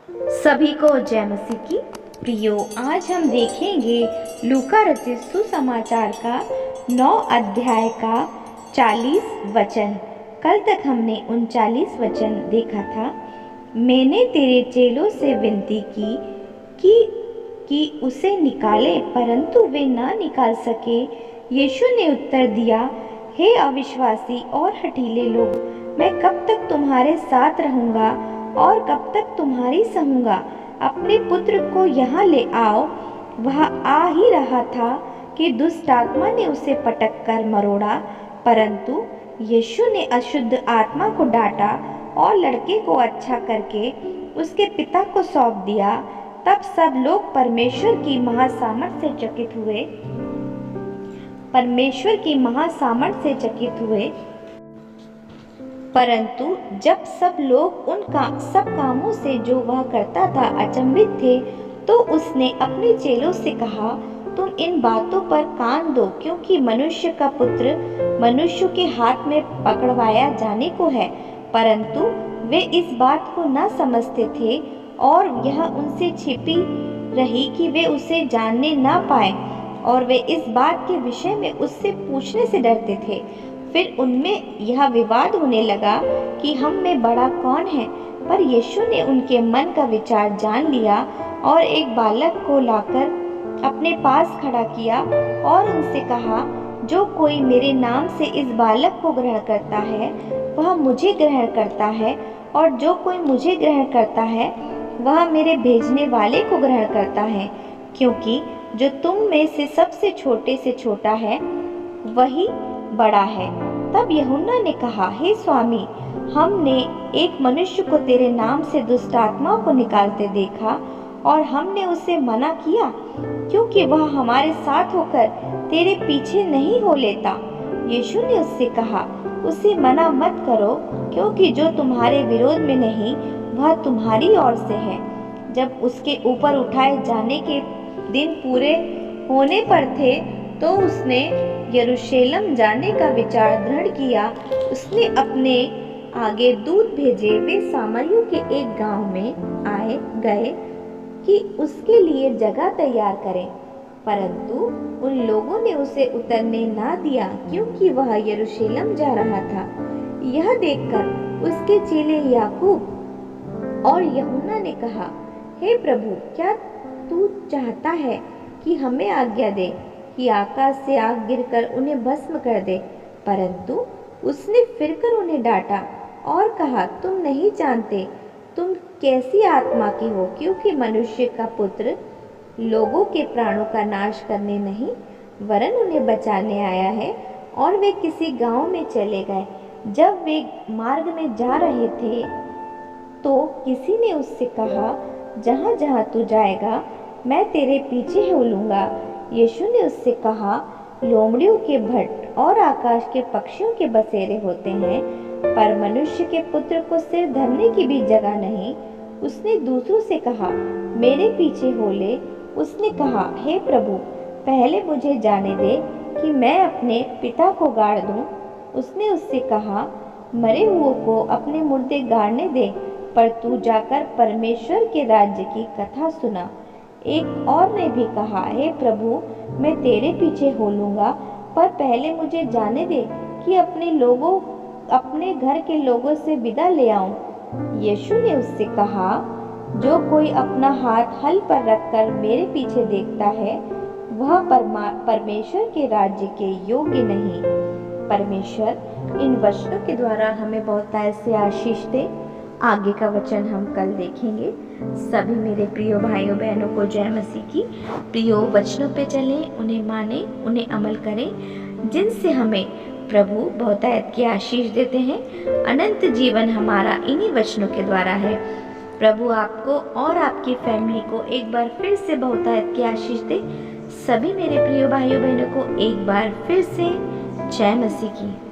सभी को जय मसीह की। प्रियो, आज हम देखेंगे लूका रचित सुसमाचार का 9 अध्याय का 40 वचन। कल तक हमने 39 वचन देखा था। मैंने तेरे चेलों से विनती की कि उसे निकाले, परंतु वे ना निकाल सके। यीशु ने उत्तर दिया, हे अविश्वासी और हठीले लोग, मैं कब तक तुम्हारे साथ रहूंगा और कब तक तुम्हारी सहूंगा। अपने पुत्र को यहाँ ले आओ। वह आ ही रहा था कि दुष्ट आत्मा ने उसे पटक कर मरोड़ा, परंतु यीशु ने अशुद्ध आत्मा को डांटा और लड़के को अच्छा करके उसके पिता को सौंप दिया। तब सब लोग परमेश्वर की महासामर्थ से चकित हुए। परंतु जब सब लोग उनका सब कामों से जो वह करता था अचंभित थे, तो उसने अपने चेलों से कहा, तुम इन बातों पर कान दो, क्योंकि मनुष्य का पुत्र मनुष्य के हाथ में पकड़वाया जाने को है। परंतु वे इस बात को न समझते थे और यह उनसे छिपी रही कि वे उसे जानने न पाए, और वे इस बात के विषय में उससे पूछने से डरते थे। फिर उनमें यह विवाद होने लगा कि हम में बड़ा कौन है। पर यीशु ने उनके मन का विचार जान लिया और एक बालक को लाकर अपने पास खड़ा किया और उनसे कहा, जो कोई मेरे नाम से इस बालक को ग्रहण करता है, वह मुझे ग्रहण करता है, और जो कोई मुझे ग्रहण करता है, वह मेरे भेजने वाले को ग्रहण करता है। क्योंकि जो तुम में से सबसे छोटे से छोटा है, वही बड़ा है। तब यूहन्ना ने कहा, हे स्वामी, हमने एक मनुष्य को तेरे नाम से दुष्ट आत्माओं को निकालते देखा, और हमने उसे मना किया, क्योंकि वह हमारे साथ होकर तेरे पीछे नहीं हो लेता। यीशु ने उससे कहा, उसे मना मत करो, क्योंकि जो तुम्हारे विरोध में नहीं, वह तुम्हारी ओर से है। जब उसके ऊपर उठाए जाने के दिन पूरे होने पर थे, तो उसने यरूशलेम जाने का विचार दृढ़ किया। उसने अपने आगे दूत भेजे, वे सामरियों के एक गांव में आए गए कि उसके लिए जगह तैयार करें। परंतु उन लोगों ने उसे उतरने ना दिया, क्योंकि वह यरूशलेम जा रहा था। यह देखकर उसके चेले याकूब और यूहन्ना ने कहा, हे प्रभु, क्या तू चाहता है कि हमें आज्ञा दे कि आकाश से आग गिरकर उन्हें भस्म कर दे? परंतु उसने फिरकर उन्हें डांटा और कहा, तुम नहीं जानते तुम कैसी आत्मा की हो, क्योंकि मनुष्य का पुत्र लोगों के प्राणों का नाश करने नहीं, वरन उन्हें बचाने आया है। और वे किसी गांव में चले गए। जब वे मार्ग में जा रहे थे, तो किसी ने उससे कहा, जहाँ जहाँ तू जाएगा, मैं तेरे पीछे हो लूँगा। यीशु ने उससे कहा, लोमड़ियों के भट्ट और आकाश के पक्षियों के बसेरे होते हैं, पर मनुष्य के पुत्र को सिर धरने की भी जगह नहीं। उसने दूसरों से कहा, मेरे पीछे हो ले। उसने कहा, हे प्रभु, पहले मुझे जाने दे कि मैं अपने पिता को गाड़ दूं। उसने उससे कहा, मरे हुओं को अपने मुर्दे गाड़ने दे, पर तू जाकर परमेश्वर के राज्य की कथा सुना। एक और ने भी कहा, हे प्रभु, मैं तेरे पीछे हो लूँगा, पर पहले मुझे जाने दे कि अपने घर के लोगों से विदा ले आऊं। यीशु ने उससे कहा, जो कोई अपना हाथ हल पर रखकर मेरे पीछे देखता है, वह परमेश्वर के राज्य के योग्य नहीं। परमेश्वर इन वचनों के द्वारा हमें बहुत ऐसे आशीष दे। आगे का वचन हम कल देखेंगे। सभी मेरे प्रिय भाइयों बहनों को जय मसीह की। प्रियो, वचनों पे चलें, उन्हें माने, उन्हें अमल करें, जिनसे हमें प्रभु बहुतायत की आशीष देते हैं। अनंत जीवन हमारा इन्हीं वचनों के द्वारा है। प्रभु आपको और आपकी फैमिली को एक बार फिर से बहुतायत की आशीष दे। सभी मेरे प्रिय भाइयों बहनों को एक बार फिर से जय मसीह की।